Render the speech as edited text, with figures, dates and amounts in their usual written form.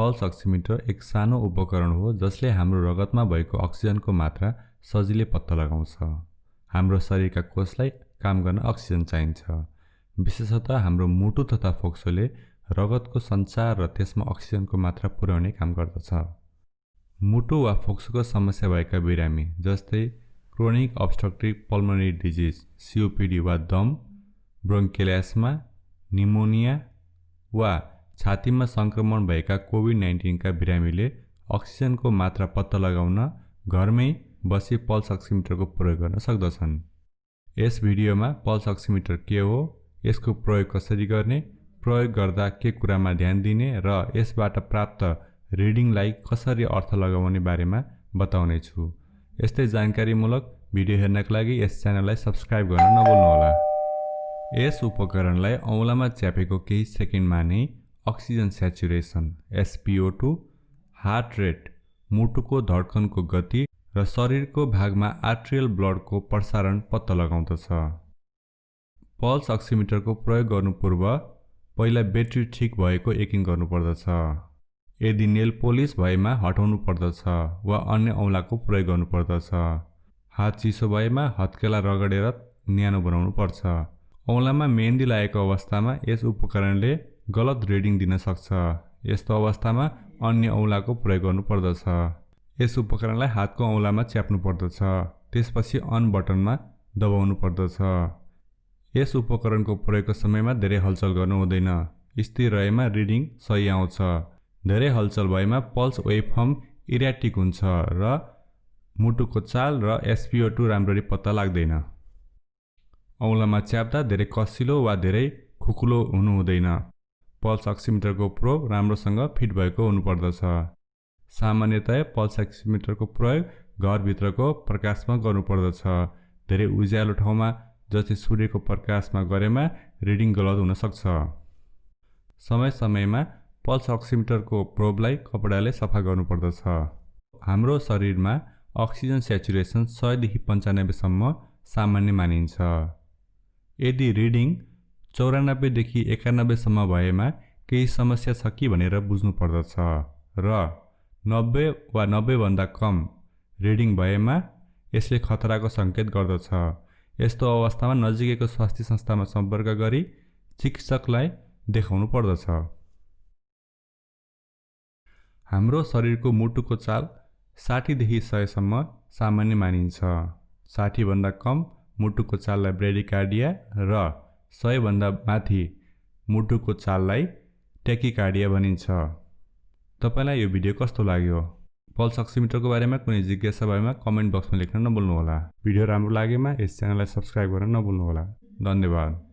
Pulse oximeter एक सानो उपकरण हो जसले हाम्रो रगतमा भएको अक्सिजनको मात्रा सजिलै पत्ता लगाउँछ। हाम्रो शरीरका कोषलाई काम गर्न अक्सिजन चाहिन्छ। विशेषतः हाम्रो मुटु तथा फोक्सोले रगतको सञ्चार र त्यसमा अक्सिजनको मात्रा पुर्याउने काम गर्दछ। मुटु वा फोक्सोको समस्या भएका बिरामी जस्तै chronic obstructive pulmonary disease COPD वा दम, ब्रोन्कियल एस्मा, निमोनिया वा छातीमा संक्रमण भएका कोभिड-19 का बिरामीले अक्सिजनको मात्रा पत्ता लगाउन घरमै बसी पल्स अक्सिमिटरको प्रयोग गर्न सक्दछन्। यस भिडियोमा पल्स अक्सिमिटर के हो, यसको प्रयोग कसरी गर्ने, प्रयोग गर्दा के कुरामा ध्यान दिने र यसबाट प्राप्त रिडिङलाई कसरी अर्थ लगाउने बारेमा बताउने छु। यस्तै जानकारीमूलक भिडियो हेर्नका लागि यस च्यानललाई सब्स्क्राइब गर्न नभुल्नुहोला। यस उपकरणलाई औँलामा च्यापेको केही सेकेन्डमा नै oxygen saturation SpO2, heart rate, मुटुको धड्कनको गति र शरीरको भागमा आर्ट्रियल ब्लडको प्रसारण पत्ता लगाउँदछ। पल्स अक्सिमिटरको प्रयोग गर्नु पूर्व पहिला ब्याट्री ठिक भएको यकिन गर्नुपर्दछ। यदि नेल पोलिस भएमा हटाउनु पर्दछ वा अन्य औँलाको प्रयोग गर्नुपर्दछ। हात चिसो भएमा हत्केला रगडेर न्यानो बनाउनु पर्छ। औँलामा मेहन्दी लागेको अवस्थामा यस उपकरणले गलत रिडिङ दिन सक्छ। यस्तो अवस्थामा अन्य औँलाको प्रयोग गर्नु पर्दछ। यस उपकरणलाई हातको औँलामा च्याप्नु पर्दछ, त्यसपछि अन बटनमा दबाउनु पर्दछ। यस उपकरणको प्रयोगको समयमा धेरै हलचल गर्नु हुँदैन। स्थिर रहेमा रिडिङ सही आउँछ। धेरै हलचल भएमा पल्स वेभफर्म इरेटिक हुन्छ र मुटुको चाल र SpO2 राम्ररी पत्ता लाग्दैन। औँलामा च्याप्दा धेरै कसिलो वा धेरै खुकुलो हुनु हुँदैन। पल्स अक्सिमिटरको प्रोब राम्रोसँग फिट भएको हुनुपर्दछ। सामान्यतया पल्स अक्सिमिटरको प्रयोग घरभित्रको प्रकाशमा गर्नुपर्दछ। धेरै उज्यालो ठाउँमा जस्तै सूर्यको प्रकाशमा गरेमा रिडिङ गलत हुन सक्छ। समय समयमा पल्स अक्सिमिटरको प्रोबलाई कपडाले सफा गर्नुपर्दछ। हाम्रो शरीरमा अक्सिजन स्याचुरेसन 100 देखि 95 सम्म सामान्य मानिन्छ। यदि रिडिङ 94 देखि 91 सम्म भएमा केही समस्या छ कि भनेर बुझ्नु पर्दछ र 90 वा 90 भन्दा कम रिडिङ भएमा यसले खतराको संकेत गर्दछ। यस्तो अवस्थामा नजिकैको स्वास्थ्य संस्थामा सम्पर्क गरी चिकित्सकलाई देखाउनु पर्दछ। हाम्रो शरीरको मुटुको चाल 60 देखि 100 सम्म सामान्य मानिन्छ। 60 भन्दा कम मुटुको चाललाई ब्रेडिकार्डिया र 100 भन्दा माथि मुटुको चाललाई ट्याकिकार्डिया भनिन्छ। तपाईलाई यो भिडियो कस्तो लाग्यो? पल्स अक्सिमिटरको बारेमा कुनै जिज्ञासा भएमा कमेन्ट बक्समा लेख्न नभुल्नुहोला। भिडियो राम्रो लागेमा यस च्यानललाई सब्स्क्राइब गर्न नभुल्नुहोला। धन्यवाद।